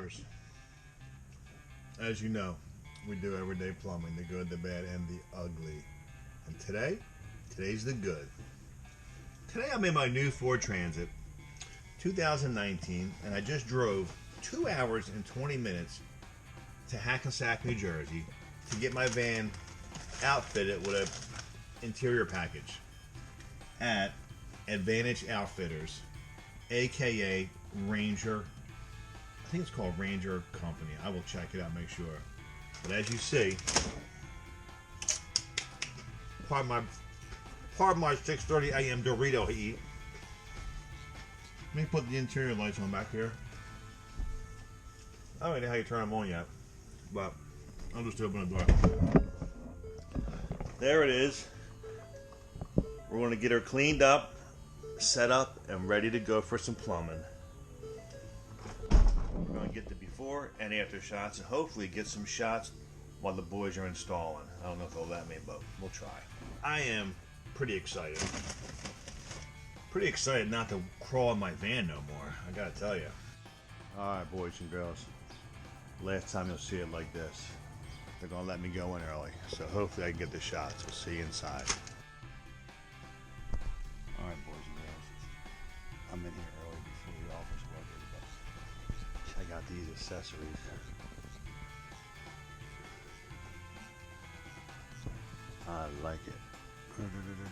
Plumbers. As you know, we do everyday plumbing, the good, the bad, and the ugly. And today's the good. Today I'm in my new Ford Transit, 2019, and I just drove 2 hours and 20 minutes to Hackensack, New Jersey to get my van outfitted with an interior package at Advantage Outfitters, aka Ranger. I think it's called Ranger Company. I will check it out, make sure. But as you see, pardon my 6:30 a.m. Dorito heat. Let me put the interior lights on back here. I don't know how you turn them on yet, but I'll just open the door. There it is. We're going to get her cleaned up, set up, and ready to go for some plumbing. We're going to get the before and after shots and hopefully get some shots while the boys are installing. I don't know if they'll let me, but we'll try. I am pretty excited. Pretty excited not to crawl in my van no more, I gotta tell you. Alright, boys and girls. Last time you'll see it like this. They're gonna let me go in early, so hopefully I can get the shots. We'll see you inside. Alright, boys and girls. I'm in here early before the office workers, but check out these accessories. I like it. Oh, yeah.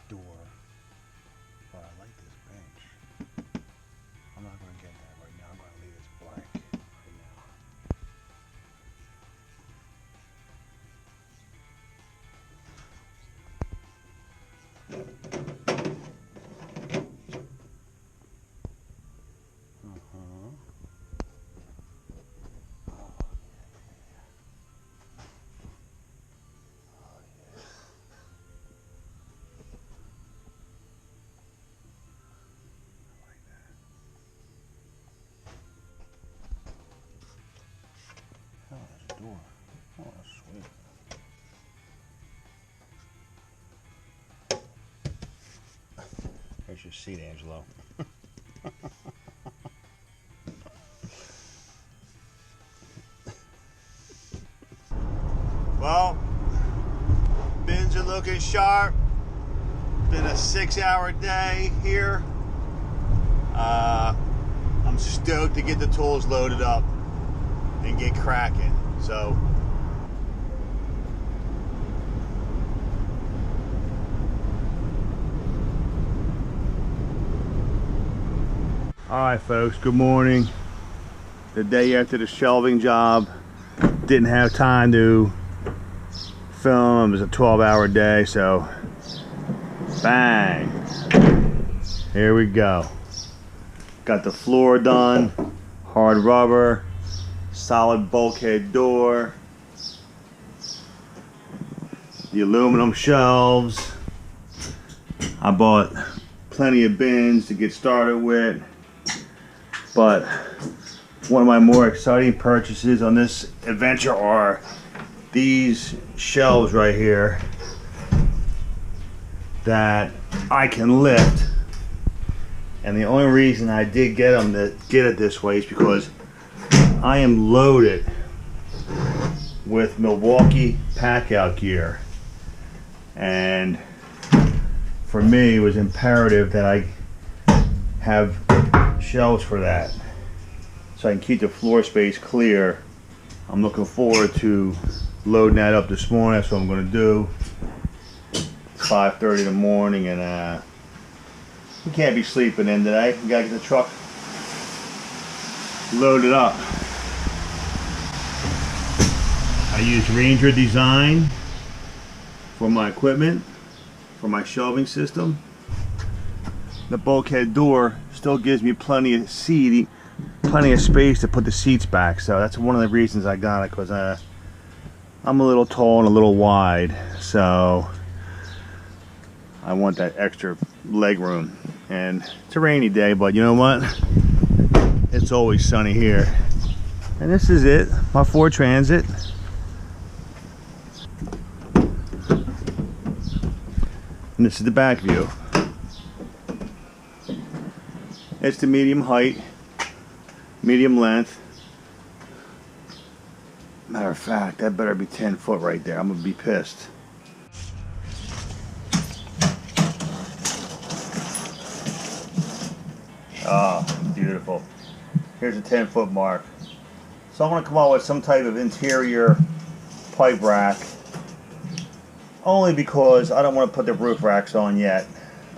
Door, but I like this bench. I'm not going to get that right now. I'm going to leave this blank door. Oh, sweet. There's your seat, Angelo. Well, bins are looking sharp. Been a 6-hour day here. I'm stoked to get the tools loaded up and get cracking. So alright folks, good morning. The day after the shelving job, didn't have time to film. It was a 12-hour day, so bang, here we go. Got the floor done, hard rubber, solid bulkhead door, the aluminum shelves. I bought plenty of bins to get started with, but one of my more exciting purchases on this adventure are these shelves right here that I can lift. And the only reason I did get it this way is because I am loaded with Milwaukee pack-out gear, and for me it was imperative that I have shelves for that so I can keep the floor space clear. I'm looking forward to loading that up this morning. That's what I'm going to do. It's 5:30 in the morning, and You can't be sleeping in today. You gotta get the truck loaded up. I use Ranger Design for my equipment, for my shelving system. The bulkhead door still gives me plenty of seating, plenty of space to put the seats back. So that's one of the reasons I got it, because I'm a little tall and a little wide, so I want that extra leg room. And it's a rainy day, but you know what? It's always sunny here. And this is it, my Ford Transit. And this is the back view. It's the medium height, medium length. Matter of fact, that better be 10 foot right there. I'm gonna be pissed. Ah, beautiful. Here's a 10-foot mark. So I'm gonna come up with some type of interior pipe rack, only because I don't want to put the roof racks on yet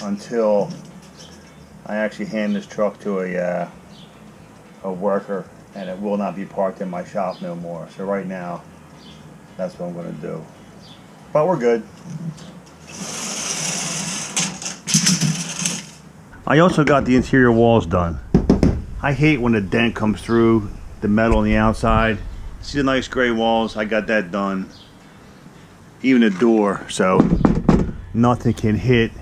until I actually hand this truck to a worker, and it will not be parked in my shop no more. So right now, that's what I'm going to do. But we're good. I also got the interior walls done. I hate when the dent comes through the metal on the outside. See the nice gray walls? I got that done. Even the door, so nothing can hit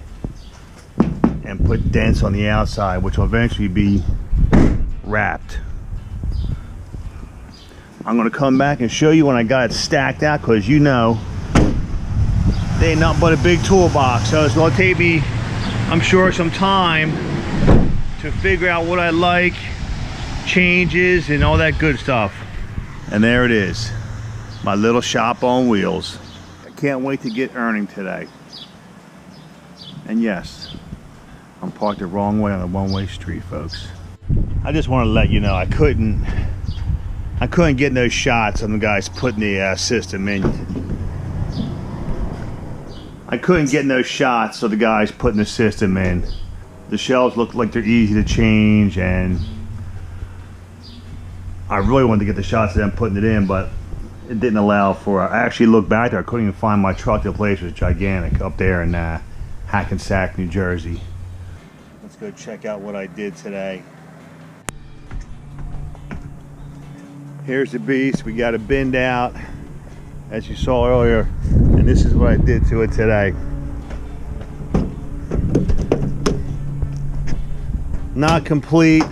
and put dents on the outside, which will eventually be wrapped. I'm gonna come back and show you when I got it stacked out, because you know they ain't nothing but a big toolbox. So it's gonna take me, I'm sure, some time to figure out what I like, changes, and all that good stuff. And there it is, my little shop on wheels. I can't wait to get earning today. And yes, I'm parked the wrong way on a one-way street, folks. I just want to let you know I couldn't get no shots on the guys putting the system in. I couldn't get no shots of the guys putting the system in. The shelves look like they're easy to change, and I really wanted to get the shots of them putting it in, but it didn't allow for. I actually looked back there. I couldn't even find my truck. The place was gigantic up there in Hackensack, New Jersey. Let's go check out what I did today. Here's the beast. We got it binned out, as you saw earlier, and this is what I did to it today. Not complete,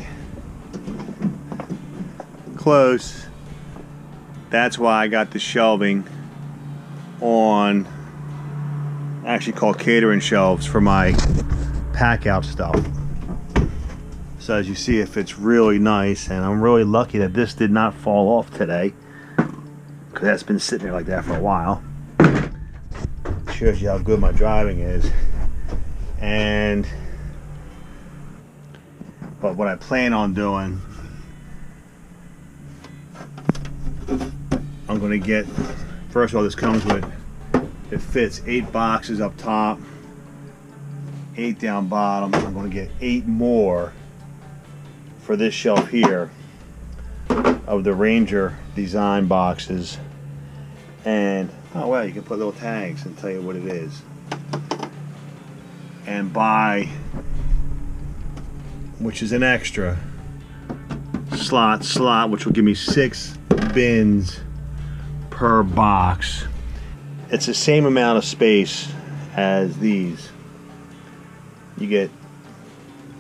close. That's why I got the shelving on, actually called catering shelves, for my pack out stuff. So as you see, it fits really nice, and I'm really lucky that this did not fall off today, because that's been sitting there like that for a while. Shows you how good my driving is. But what I plan on doing, I'm going to get, first of all, this comes with, it fits 8 boxes up top, 8 down bottom. I'm going to get 8 more for this shelf here of the Ranger Design boxes. And oh well, you can put little tags and tell you what it is. And buy, which is an extra slot, which will give me 6 bins per box. It's the same amount of space as these. You get,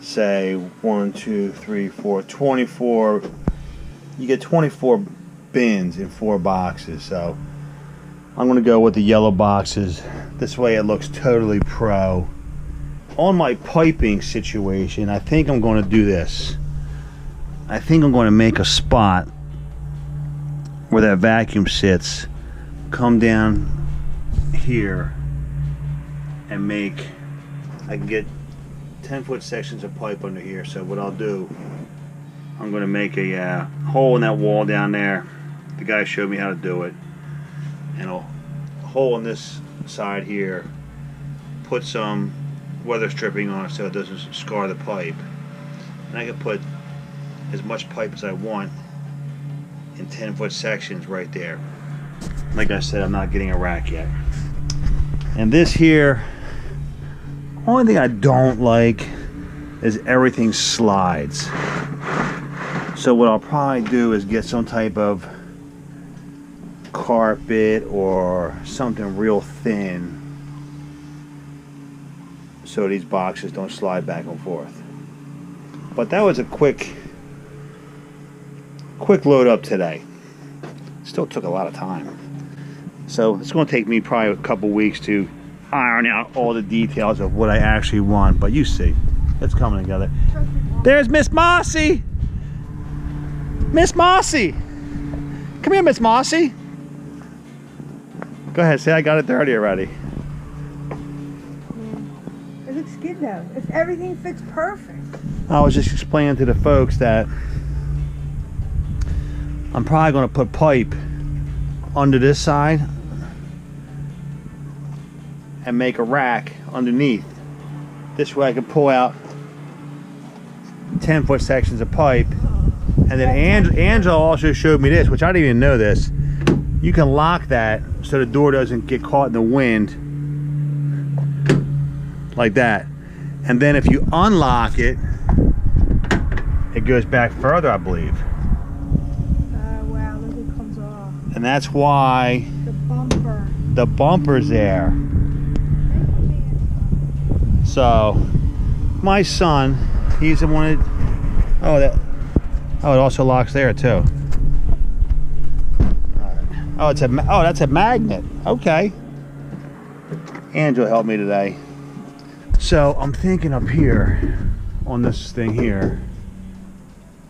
say, 1, 2, 3, 4, 24. You get 24 bins in 4 boxes. So I'm going to go with the yellow boxes. This way it looks totally pro. On my piping situation, I think I'm going to do this. I think I'm going to make a spot where that vacuum sits, come down here, and make, I can get 10-foot sections of pipe under here. So what I'll do, I'm going to make a hole in that wall down there. The guy showed me how to do it. And a hole in this side here, put some weather stripping on it so it doesn't scar the pipe. And I can put as much pipe as I want in 10-foot sections right there. Like I said, I'm not getting a rack yet. And this here, only thing I don't like is everything slides. So what I'll probably do is get some type of carpet or something real thin so these boxes don't slide back and forth. But that was a quick load up today. Still took a lot of time. So it's going to take me probably a couple weeks to iron out all the details of what I actually want. But you see, it's coming together. There's Miss Mossy. Miss Mossy. Come here, Miss Mossy. Go ahead, say I got it dirty already. It looks good though. If everything fits perfect. I was just explaining to the folks that I'm probably going to put pipe under this side and make a rack underneath. This way I can pull out 10-foot sections of pipe. And then Angelo also showed me this, which I didn't even know this. You can lock that so the door doesn't get caught in the wind like that. And then if you unlock it, it goes back further, I believe. Wow, look, it comes off. And that's why the bumper's there. So my son, he's the one that, it also locks there too. Oh, that's a magnet. Okay. Angelo helped me today. So I'm thinking up here on this thing here,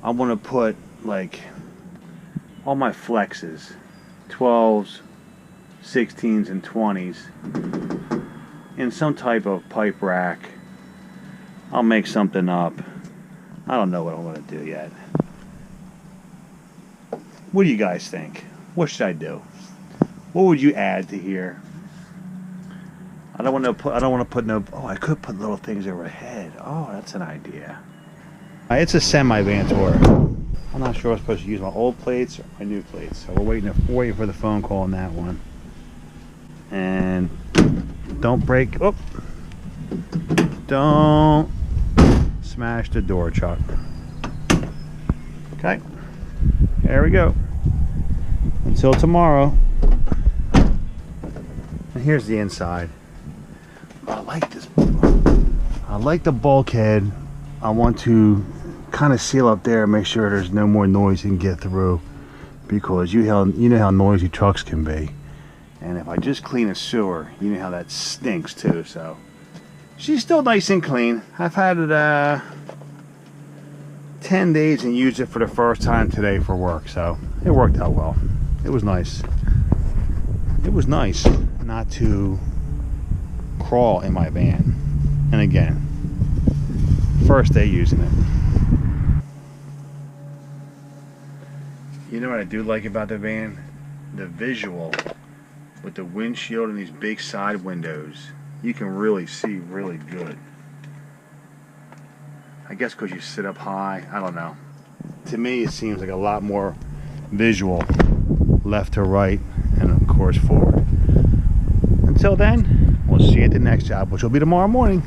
I want to put like all my flexes, 12s, 16s, and 20s in some type of pipe rack. I'll make something up. I don't know what I'm going to do yet. What do you guys think? What should I do? What would you add to here? I don't want to put no. Oh, I could put little things overhead. Oh, that's an idea. It's a semi-van tour. I'm not sure I'm supposed to use my old plates or my new plates, so we're waiting for the phone call on that one. And don't break. Oh, don't smash the door, Chuck. Okay. There we go. Until tomorrow. And here's the inside. I like this. I like the bulkhead. I want to kind of seal up there and make sure there's no more noise you can get through, because you know how noisy trucks can be. And if I just clean a sewer, you know how that stinks too. So she's still nice and clean. I've had it 10 days and used it for the first time today for work, so it worked out well. It was nice. It was nice not to crawl in my van. And again, first day using it. You know what I do like about the van? The visual with the windshield and these big side windows. You can really see really good. I guess because you sit up high, I don't know. To me, it seems like a lot more visual, left to right, and of course forward. Until then, we'll see you at the next job, which will be tomorrow morning.